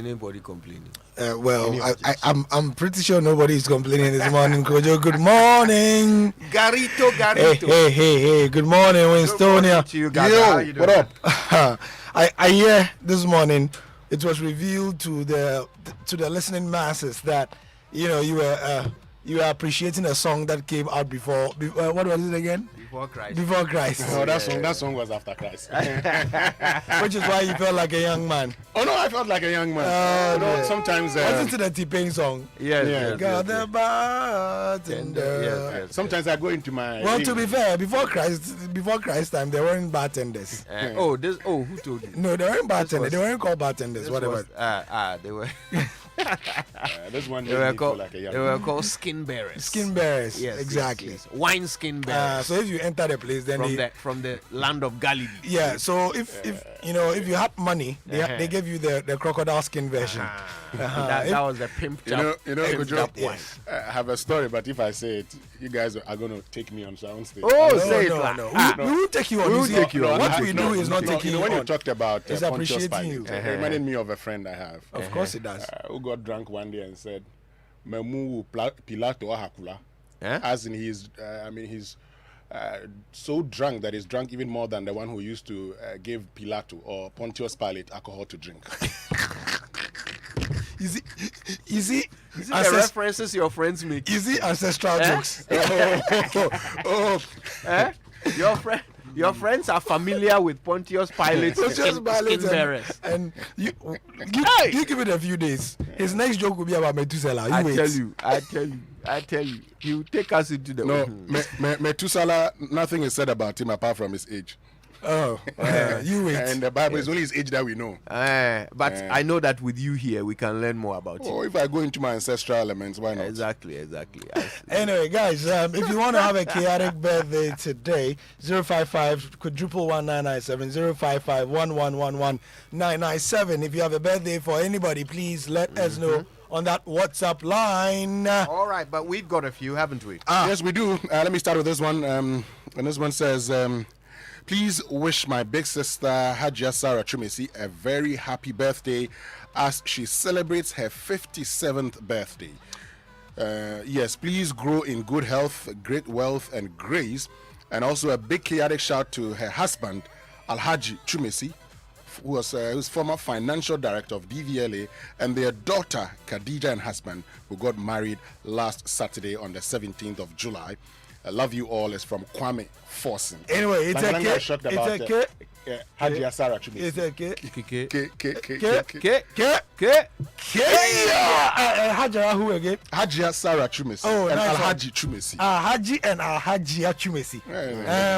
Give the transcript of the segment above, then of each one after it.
anybody complaining? I'm pretty sure nobody is complaining this morning, Kojo. Good morning. Garito. Hey. Good morning, Winstonia. To you guys. How you doing? What up? I hear this morning it was revealed to the listening masses that you were appreciating a song that came out before. What was it again? Before Christ. Oh, that song was after Christ. Which is why you felt like a young man. Oh no, I felt like a young man. Sometimes. Listen to the T-Pain song. Yes. Got the bartender. Yes. Sometimes I go into my. Well, to be fair, before Christ time, there weren't bartenders. Who told you? No, they weren't bartenders. They weren't called bartenders. Whatever. They were. This one They were called skin bearers. Skin bearers. Yes, exactly. Yes. Wine skin bearers. So if you enter the place, then from the land of Galilee. Yeah. So if you have money, they give you the crocodile skin version. That was the pimp chap. Yes. I have a story, but if I say it, you guys are going to take me on soundstage. Say it. We will take you on. What we do is not taking you on. When you talked about it's appreciating you. It reminded me of a friend I have. Of course it does. Who got drunk one day and said, "Memu pilato ahakula," as in he's so drunk that he's drunk even more than the one who used to give Pilato or Pontius Pilate alcohol to drink. You see the references your friends make. You see ancestral jokes. Your friends are familiar with Pontius Pilate's skin bearers. And you give it a few days. His next joke will be about Methuselah. I tell you. He will take us into the... No, Methuselah, nothing is said about him apart from his age. You wait. And the Bible is only his age that we know. But I know that with you here, we can learn more about it. If I go into my ancestral elements, why not? Exactly. Anyway, guys, if you want to have a chaotic birthday today, 055 quadruple 1997 055 997. If you have a birthday for anybody, please let us know on that WhatsApp line. All right, but we've got a few, haven't we? Yes, we do. Let me start with this one. And this one says... please wish my big sister Hajia Sarah Chumesi a very happy birthday as she celebrates her 57th birthday. Yes, please grow in good health, great wealth and grace. And also a big chaotic shout to her husband Alhaji Chumesi, who's former financial director of DVLA, and their daughter Khadija and husband, who got married last Saturday on the 17th of July. I love you all. It's from Kwame Forsen. Anyway, it's a Hajia Sarah Chumesi. It's a Hajia who again? Hajia Sarah Chumesi. Oh, and nice. Alhaji Chumesi. Haji and Alhajia Chumesi.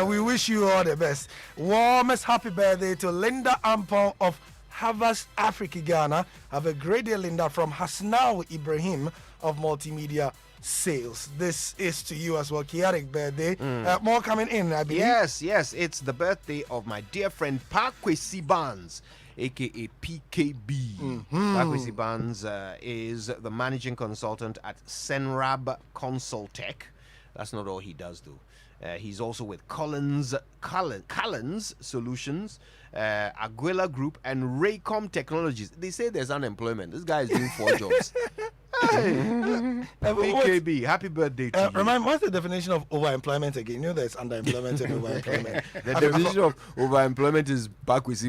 We wish you all the best. Warmest happy birthday to Linda Ampon of Havas, Africa, Ghana. Have a great day, Linda, from Hasnaw Ibrahim of Multimedia Sales. This is to you as well. Chaotic birthday. More coming in, I believe. Yes. It's the birthday of my dear friend Pakwesi Barnes, aka PKB. Pakwesi Barnes is the managing consultant at Senrab Consultech. That's not all he does, though. He's also with Collins Solutions, Aguila Group, and Raycom Technologies. They say there's unemployment. This guy is doing 4 jobs. PKB, happy birthday to you. Remind, what's the definition of overemployment again? You know there's underemployment and overemployment. The definition of overemployment is Pakwesi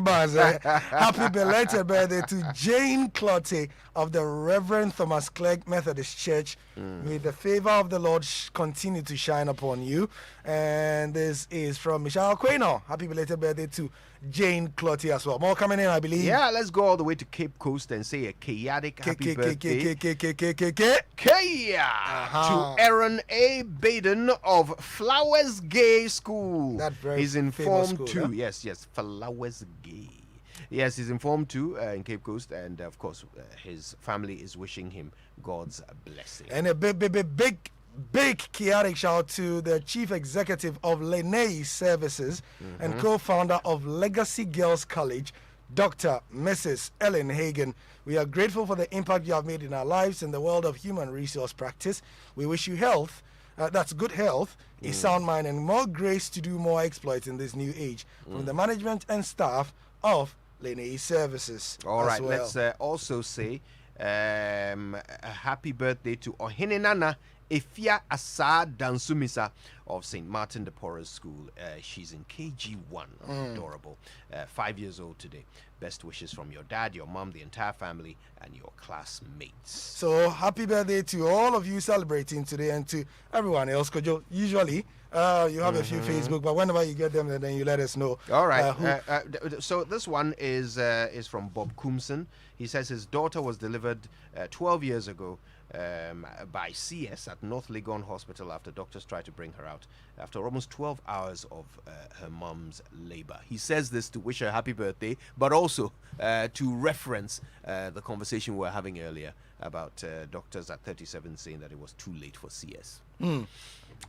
Barnes. Happy belated birthday to Jane Clotte of the Reverend Thomas Clegg Methodist Church. May the favor of the Lord continue to shine upon you. And this is from Michelle Quaino. Happy belated birthday to Jane Clotte as well. More coming in, I believe. Yeah, let's go all the way to Cape Coast and say a chaotic happy birthday to Aaron A. Baden of Flowers Gay School. He's informed too. Yes, Flowers Gay. Yes, he's informed too in Cape Coast, and of course his family is wishing him God's blessing. And a big chaotic shout out to the chief executive of Lene Services and co-founder of Legacy Girls College, Dr. Mrs. Ellen Hagen. We are grateful for the impact you have made in our lives in the world of human resource practice. We wish you health, that's good health, a sound mind, and more grace to do more exploits in this new age. From the management and staff of Lene services. All right, well. let's also say a happy birthday to Ohinenana Efia Asa Dansumisa of St. Martin de Porres School. She's in KG1. Adorable. 5 years old today. Best wishes from your dad, your mom, the entire family, and your classmates. So happy birthday to all of you celebrating today and to everyone else. Because usually you have a few Facebook, but whenever you get them, then you let us know. All right. So this one is from Bob Coomson. He says his daughter was delivered 12 years ago by CS at North Legon Hospital after doctors tried to bring her out after almost 12 hours of her mom's labor. He says this to wish her happy birthday, but also to reference the conversation we were having earlier about doctors at 37 saying that it was too late for CS.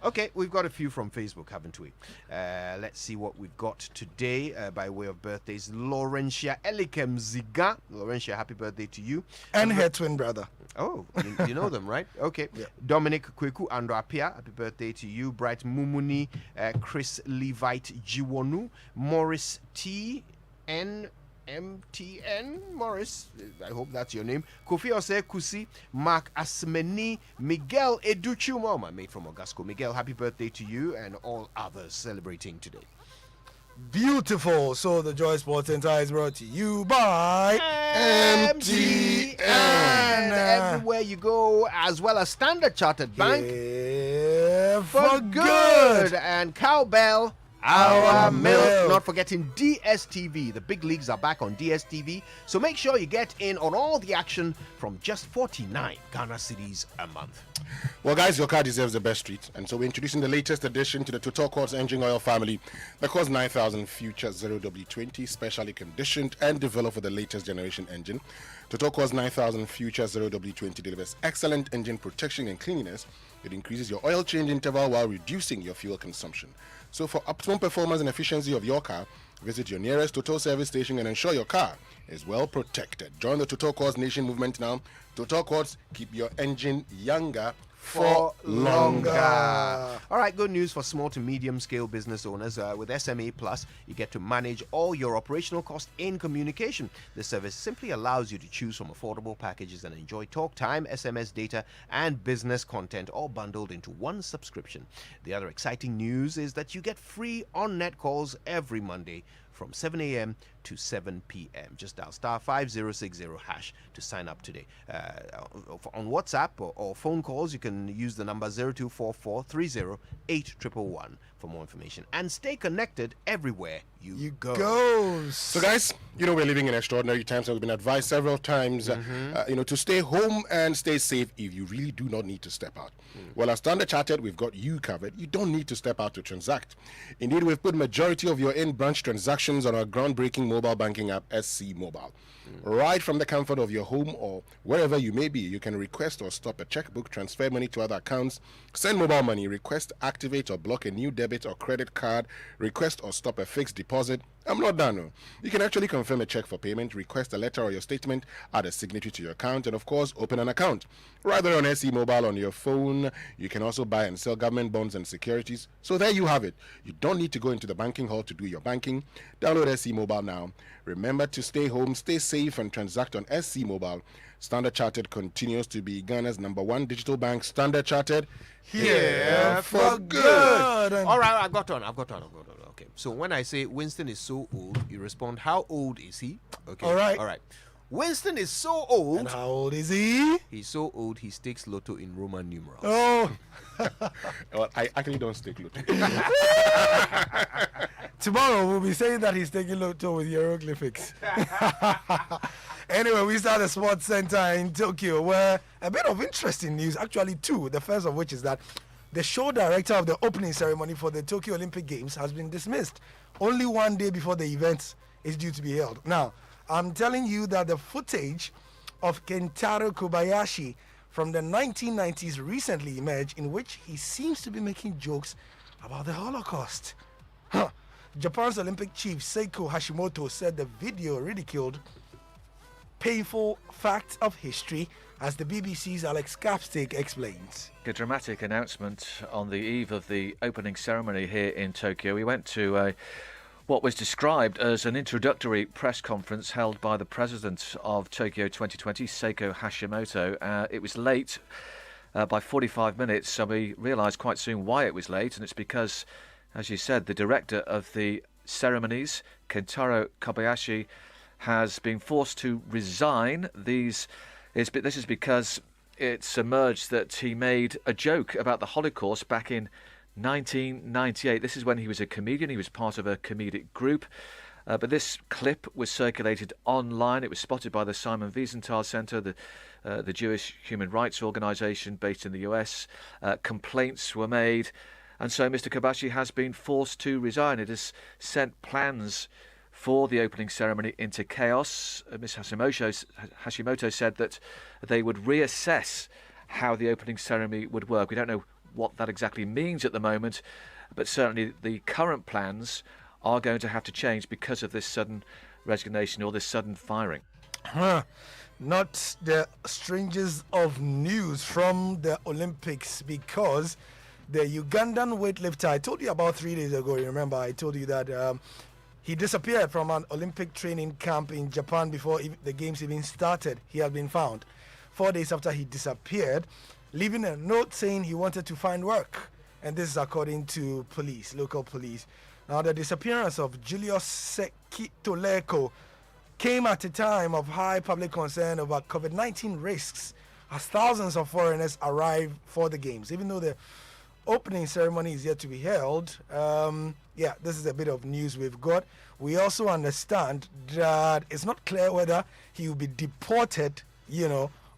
Okay, we've got a few from Facebook, haven't we? Let's see what we've got today by way of birthdays. Laurentia Elikem Ziga. Laurentia, happy birthday to you. And her twin brother. Oh, you know them, right? Okay. Yeah. Dominic Kweku Androapia, happy birthday to you. Bright Mumuni, Chris Levite Jiwonu, Morris T. N. MTN Morris, I hope that's your name. Kofi Ose Kusi, Mark Asmeni, Miguel Educhumo, my mate from Ogasco. Miguel, happy birthday to you and all others celebrating today. Beautiful. So the Joy Sports Center is brought to you by MTN. Everywhere you go, as well as Standard Chartered Bank. Yeah, For good. And Cowbell. Our milk. Not forgetting DSTV. The big leagues are back on DSTV, so make sure you get in on all the action from just 49 Ghana cedis a month. Well, guys, your car deserves the best treat, and so we're introducing the latest addition to the Total Quartz engine oil family, the Quartz 9000 Future 0W20, specially conditioned and developed for the latest generation engine. Total Quartz 9000 Future 0W20 delivers excellent engine protection and cleanliness. It increases your oil change interval while reducing your fuel consumption. So for optimum performance and efficiency of your car, visit your nearest Total service station and ensure your car is well protected. Join the Total Quartz Nation movement now. Total Quartz, keep your engine younger for longer. All right, good news for small to medium scale business owners. With SMA Plus, you get to manage all your operational costs in communication. This service simply allows you to choose from affordable packages and enjoy talk time, SMS data, and business content all bundled into one subscription. The other exciting news is that you get free on-net calls every Monday from 7 a.m. to 7 p.m. Just dial star 5060 hash to sign up today. On WhatsApp or phone calls, you can use the number 0244 30 8111 for more information. And stay connected everywhere you go. So, guys, you know we're living in extraordinary times, and we've been advised several times, to stay home and stay safe if you really do not need to step out. Well, as Standard Chartered, we've got you covered. You don't need to step out to transact. Indeed, we've put majority of your in-branch transactions on our groundbreaking mobile banking app, SC Mobile. Right from the comfort of your home or wherever you may be, you can request or stop a checkbook, transfer money to other accounts, send mobile money, request, activate or block a new debit or credit card, request or stop a fixed deposit. I'm not done. No. You can actually confirm a check for payment, request a letter or your statement, add a signature to your account, and of course, open an account. Right there on SC Mobile on your phone, you can also buy and sell government bonds and securities. So there you have it. You don't need to go into the banking hall to do your banking. Download SC Mobile now. Remember to stay home, stay safe, and transact on SC Mobile. Standard Chartered continues to be Ghana's #1 digital bank. Standard Chartered, here for good. All right, I've got on. Okay, so when I say Winston is so old, you respond, how old is he? Okay. All right. Winston is so old. And how old is he? He's so old, he stakes Lotto in Roman numerals. Oh. Well, I actually don't stake Lotto. Tomorrow we'll be saying that he's taking Lotto with hieroglyphics. Anyway, we start the sports center in Tokyo, where a bit of interesting news, actually two. The first of which is that the show director of the opening ceremony for the Tokyo Olympic Games has been dismissed only one day before the event is due to be held. Now, I'm telling you that the footage of Kentaro Kobayashi from the 1990s recently emerged, in which he seems to be making jokes about the Holocaust. Japan's Olympic chief Seiko Hashimoto said the video ridiculed painful facts of history, as the BBC's Alex Capstick explains. A dramatic announcement on the eve of the opening ceremony here in Tokyo. We went to what was described as an introductory press conference held by the president of Tokyo 2020, Seiko Hashimoto. It was late by 45 minutes, so we realised quite soon why it was late, and it's because, as you said, the director of the ceremonies, Kentaro Kobayashi, has been forced to resign. This is because it's emerged that he made a joke about the Holocaust back in 1998. This is when he was a comedian. He was part of a comedic group. But this clip was circulated online. It was spotted by the Simon Wiesenthal Center, the Jewish human rights organization based in the US. Complaints were made. And so Mr. Kobayashi has been forced to resign. It has sent plans for the opening ceremony into chaos. Ms. Hashimoto said that they would reassess how the opening ceremony would work. We don't know what that exactly means at the moment, but certainly the current plans are going to have to change because of this sudden resignation or this sudden firing. Not the strangest of news from the Olympics, because the Ugandan weightlifter, I told you about 3 days ago, you remember, I told you that he disappeared from an Olympic training camp in Japan before the games even started. He had been found 4 days after he disappeared, leaving a note saying he wanted to find work. And this is according to police, local police. Now, the disappearance of Julius Sekitoleko came at a time of high public concern over COVID-19 risks as thousands of foreigners arrive for the games. Even though the opening ceremony is yet to be held, this is a bit of news we've got. We also understand that it's not clear whether he will be deported,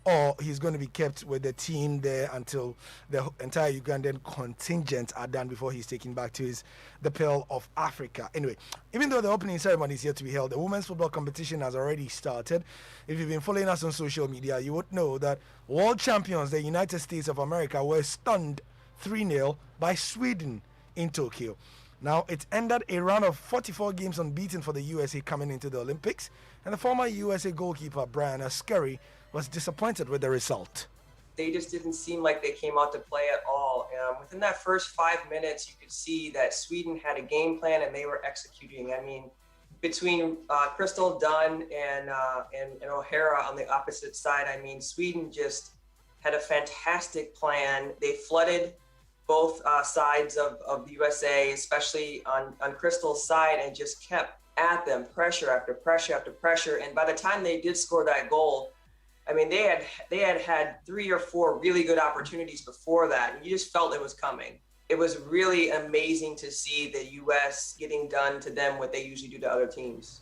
or he's going to be kept with the team there until the entire Ugandan contingent are done before he's taken back to the Pearl of Africa. Anyway, even though the opening ceremony is yet to be held, the women's football competition has already started. If you've been following us on social media, you would know that world champions, the United States of America, were stunned 3-0 by Sweden in Tokyo. Now, it ended a run of 44 games unbeaten for the USA coming into the Olympics, and the former USA goalkeeper Brian Ascari was disappointed with the result. They just didn't seem like they came out to play at all. Within that first 5 minutes, you could see that Sweden had a game plan and they were executing. I mean, between Crystal Dunn and O'Hara on the opposite side, I mean, Sweden just had a fantastic plan. They flooded both sides of the USA, especially on Crystal's side, and just kept at them, pressure after pressure after pressure. And by the time they did score that goal, I mean, they had 3 or 4 really good opportunities before that, and you just felt it was coming. It was really amazing to see the U.S. getting done to them what they usually do to other teams.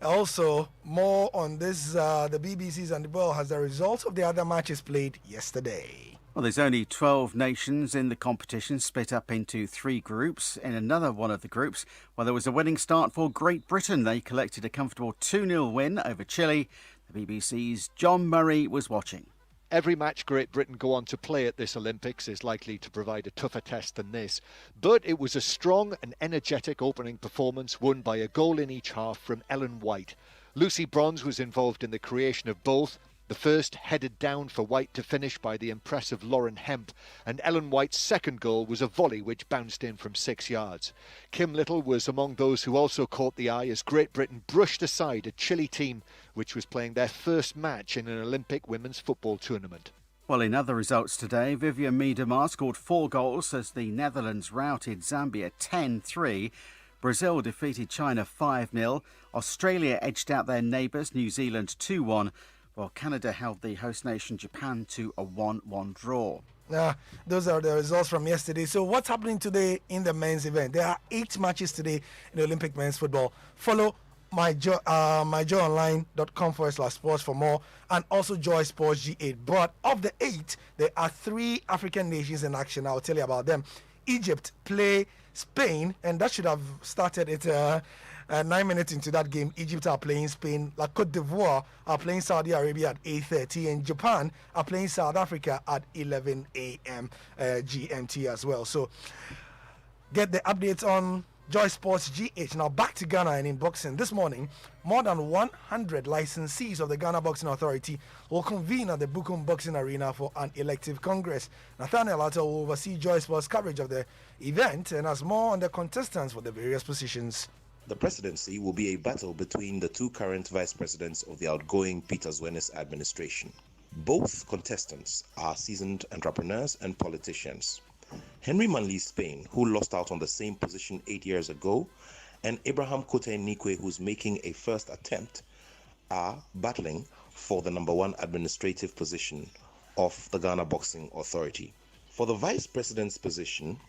Also, more on this, the BBC's Andy Boyle has the results of the other matches played yesterday. Well, there's only 12 nations in the competition, split up into 3 groups. In another one of the groups, well, there was a winning start for Great Britain. They collected a comfortable 2-0 win over Chile. The BBC's John Murray was watching. Every match Great Britain go on to play at this Olympics is likely to provide a tougher test than this. But it was a strong and energetic opening performance, won by a goal in each half from Ellen White. Lucy Bronze was involved in the creation of both. The first headed down for White to finish by the impressive Lauren Hemp, and Ellen White's second goal was a volley which bounced in from 6 yards. Kim Little was among those who also caught the eye as Great Britain brushed aside a Chile team which was playing their first match in an Olympic women's football tournament. Well, in other results today, Vivian Miedema scored 4 goals as the Netherlands routed Zambia 10-3. Brazil defeated China 5-0. Australia edged out their neighbours, New Zealand 2-1. While Canada held the host nation Japan to a 1-1 draw. Those are the results from yesterday. So what's happening today in the men's event? There are 8 matches today in the Olympic men's football. Follow myjoyonline.com/sports for more, and also Joy Sports G8. But of the 8, there are 3 African nations in action. I'll tell you about them. Egypt play Spain, and that should have started at 9 minutes into that game. Egypt are playing Spain. La Côte d'Ivoire are playing Saudi Arabia at 8:30, and Japan are playing South Africa at 11 a.m. GMT as well. So get the updates on Joy Sports GH. Now back to Ghana and in boxing. This morning, more than 100 licensees of the Ghana Boxing Authority will convene at the Bukum Boxing Arena for an elective congress. Nathaniel Ato will oversee Joy Sports coverage of the event and has more on the contestants for the various positions. The presidency will be a battle between the two current vice presidents of the outgoing Peter Zwenes administration. Both contestants are seasoned entrepreneurs and politicians. Henry Manley Spain, who lost out on the same position 8 years ago, and Abraham Kote Nikwe, who's making a first attempt, are battling for the number one administrative position of the Ghana Boxing Authority. For the vice president's position,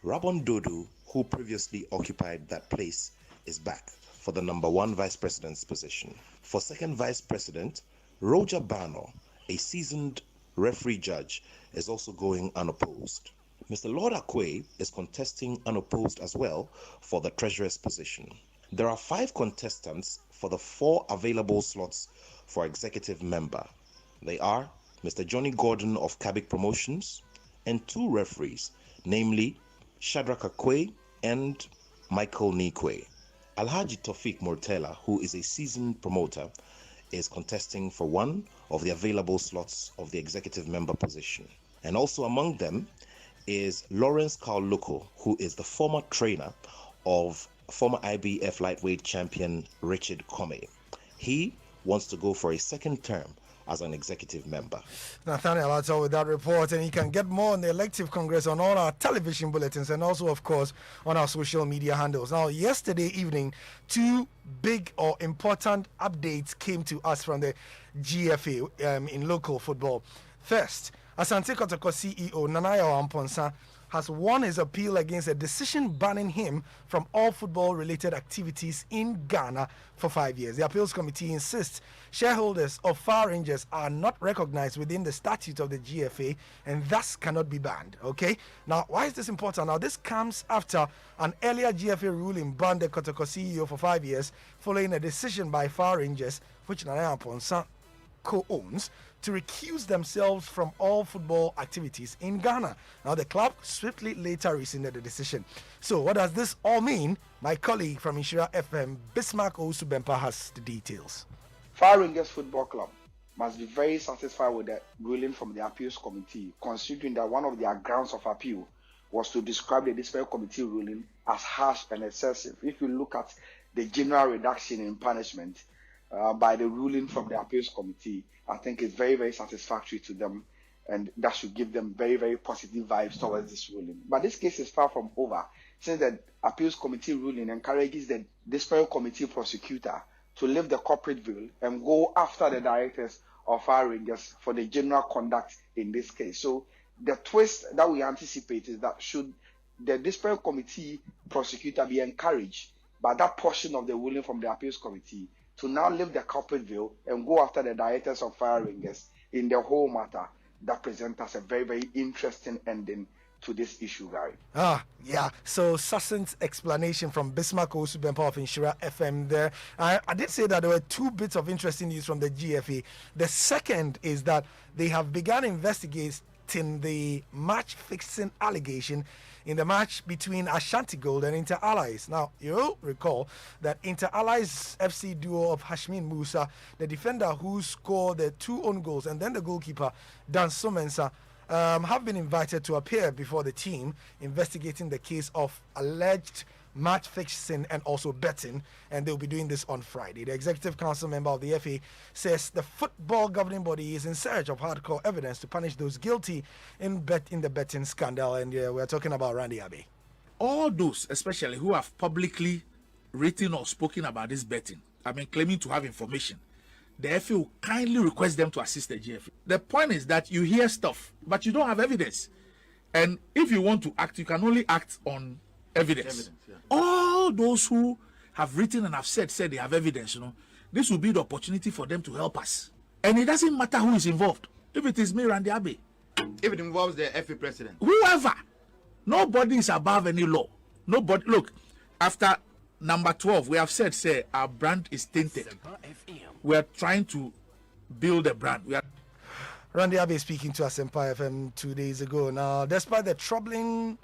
Rabon Dodo, who previously occupied that place, is back for the number one vice president's position. For second vice president, Roger Bano, a seasoned referee judge, is also going unopposed. Mr. Lord Akwe is contesting unopposed as well for the treasurer's position. There are 5 contestants for the 4 available slots for executive member. They are Mr. Johnny Gordon of Kabik Promotions and 2 referees, namely Shadrach Akwe and Michael Nikwe. Alhaji Tofik Mortela, who is a seasoned promoter, is contesting for one of the available slots of the executive member position. And also among them is Lawrence Carluco, who is the former trainer of former IBF lightweight champion Richard Comey. He wants to go for a second term as an executive member. Nathaniel Ato with that report, and you can get more on the elective congress on all our television bulletins and also, of course, on our social media handles. Now, yesterday evening, 2 big or important updates came to us from the GFA in local football. First, Asante Kotoko CEO Nanayo Amponsa has won his appeal against a decision banning him from all football-related activities in Ghana for 5 years. The appeals committee insists shareholders of Far Rangers are not recognized within the statute of the GFA and thus cannot be banned. Okay? Now, why is this important? Now, this comes after an earlier GFA ruling banned the Kotoko CEO for 5 years following a decision by Far Rangers, which Nanayo Amponsa co-owns, to recuse themselves from all football activities in Ghana. Now, the club swiftly later rescinded the decision. So, what does this all mean? My colleague from Inshira FM, Bismarck Owusu-Bempah, has the details. Far Rangers Football Club must be very satisfied with the ruling from the appeals committee, considering that one of their grounds of appeal was to describe the disciplinary committee ruling as harsh and excessive. If you look at the general reduction in punishment by the ruling from the appeals committee, I think it's very, very satisfactory to them, and that should give them very, very positive vibes towards this ruling. But this case is far from over, since the appeals committee ruling encourages the disciplinary committee prosecutor to lift the corporate veil and go after the directors of Far Rangers for the general conduct in this case. So the twist that we anticipate is that should the disciplinary committee prosecutor be encouraged by that portion of the ruling from the appeals committee to now lift the corporate veil and go after the directors of Fire Rangers in the whole matter, that presents us a very, very interesting ending to this issue, Gary. Yeah. So, succinct explanation from Bismarck Owusu-Bempah of Inshira FM there. I did say that there were 2 bits of interesting news from the GFA. The second is that they have begun investigating the match fixing allegation in the match between Ashanti Gold and Inter Allies. Now, you'll recall that Inter Allies FC duo of Hashmin Musa, the defender who scored the 2 own goals, and then the goalkeeper, Dan Somensa, have been invited to appear before the team investigating the case of alleged match fixing and also betting, and they'll be doing this on Friday. The executive council member of the FA says the football governing body is in search of hardcore evidence to punish those guilty in the betting scandal, and we're talking about Randy Abbey. All those, especially who have publicly written or spoken about this betting, claiming to have information, the FA will kindly request them to assist the GFA. The point is that you hear stuff, but you don't have evidence. And if you want to act, you can only act on evidence. Yeah. All those who have written and have said they have evidence, this will be the opportunity for them to help us. And it doesn't matter who is involved. If it is me, Randy Abbey. If it involves the FA president. Whoever. Nobody is above any law. Nobody. Look, after number 12, we have said, our brand is tainted. We are trying to build a brand. Randy Abbey speaking to us Empire FM 2 days ago. Now, despite the troubling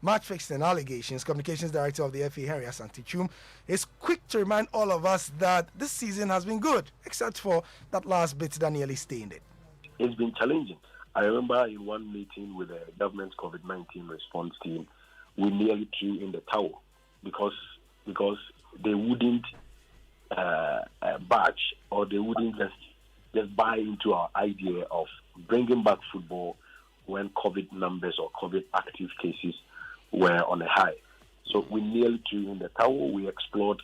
match fixing allegations, Communications Director of the FA, Henry Asantichum, is quick to remind all of us that this season has been good, except for that last bit that nearly stained it. It's been challenging. I remember in one meeting with the government's COVID-19 response team, we nearly threw in the towel because they wouldn't budge, or they wouldn't just buy into our idea of bringing back football when COVID numbers or COVID active cases were on a high. So we nearly threw in the towel. We explored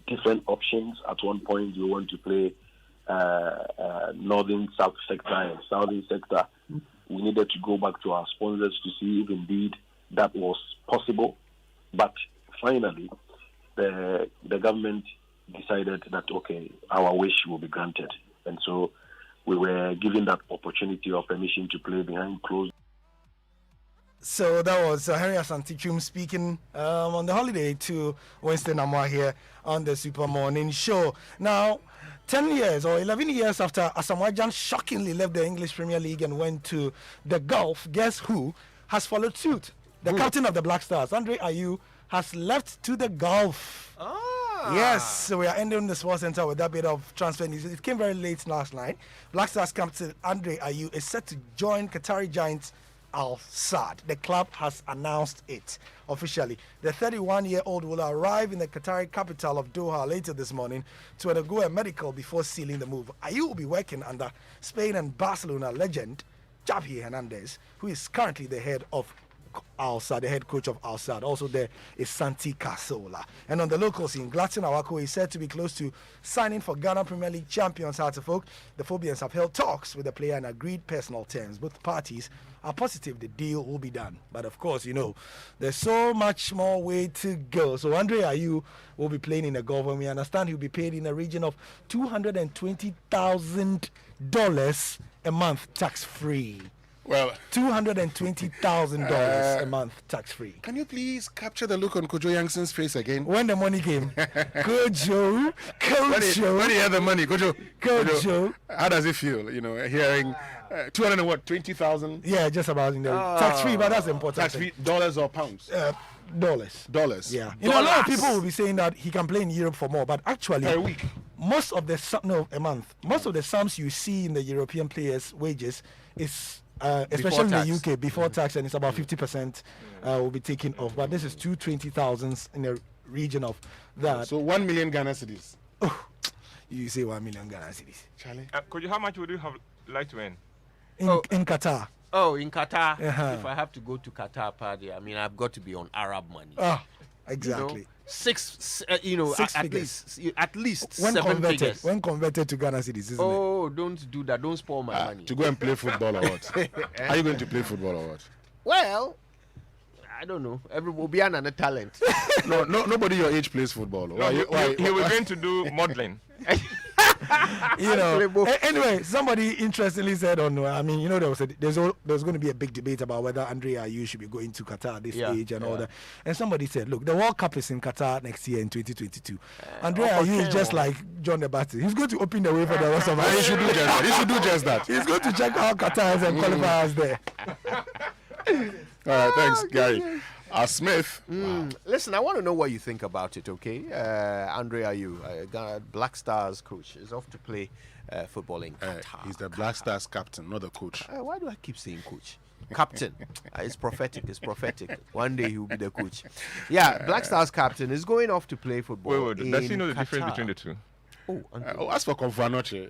different options. At one point, we want to play northern south sector and southern sector. We needed to go back to our sponsors to see if indeed that was possible. But finally, the government decided that, okay, our wish will be granted. And so we were given that opportunity or permission to play behind closed. So that was Henry Asantichum speaking on the holiday to Winston Amwa here on the Super Morning Show. Now, 10 years or 11 years after Asamoah Gyan shockingly left the English Premier League and went to the Gulf, guess who has followed suit? The captain of the Black Stars, Andre Ayew, has left to the Gulf. Yes, so we are ending the Sports Center with that bit of transfer news. It came very late last night. Black Stars captain Andre Ayew is set to join Qatari giants Al Sadd. The club has announced it officially. The 31-year-old will arrive in the Qatari capital of Doha later this morning to undergo a medical before sealing the move. Ayew will be working under Spain and Barcelona legend Xavi Hernandez, who is currently the head of Al Sadd, the head coach of Al Sadd. Also there is Santi Cazorla. And on the local scene, Gladson Awako is said to be close to signing for Ghana Premier League champions Hearts of Oak. The Phobians have held talks with the player and agreed personal terms. Both parties are positive the deal will be done. But of course, you know, there's so much more way to go. So Andre Ayew will be playing in the Gulf, and we understand he'll be paid in the region of $220,000 a month tax-free. Well, $220,000 a month tax-free. Can you please capture the look on Kojo Yangson's face again? When the money came. Kojo. When he had the money, Kojo. Kojo. How does it feel, you know, hearing 220,000? Yeah, just about in the tax-free, but that's important. Tax-free, dollars or pounds? Dollars. Yeah. You know, a lot of people will be saying that he can play in Europe for more, but actually, per week. Most of the a month. Most of the sums you see in the European players' wages is especially in the UK before tax, and it's about 50% will be taken off. But this is 220,000 in the region of that. So 1 million Ghana cedis. Oh, you say 1 million Ghana cedis. Charlie, could you? How much would you have like to earn? In Qatar. Oh, in Qatar. If I have to go to Qatar party, I mean, I've got to be on Arab money. Exactly. You know, six at least when 7 figures. When converted to Ghana cedis, isn't it? Don't do that. Don't spoil my money. To go and play football or what? Are you going to play football or what? Well, I don't know. Everybody will be another talent. No, nobody your age plays football. No, he was going to do modeling. You know. Anyway, somebody interestingly said I mean, you know, there's going to be a big debate about whether Andre Ayew should be going to Qatar at this age and all that. And somebody said, look, the World Cup is in Qatar next year in 2022. Andre Ayew is just like John the Baptist. He's going to open the way for the rest of us. He should do just that. He's going to check out Qatar is and qualifiers there. All right, thanks, Gary. Smith. Wow. Listen, I want to know what you think about it, okay? Andre Ayew, Black Stars coach, is off to play football in Qatar. He's the Black Stars captain, not the coach. Why do I keep saying coach? Captain. It's prophetic. One day he will be the coach. Yeah, Black Stars captain is going off to play football. Wait. Does he know the difference between the two? Oh, as for Confanoche.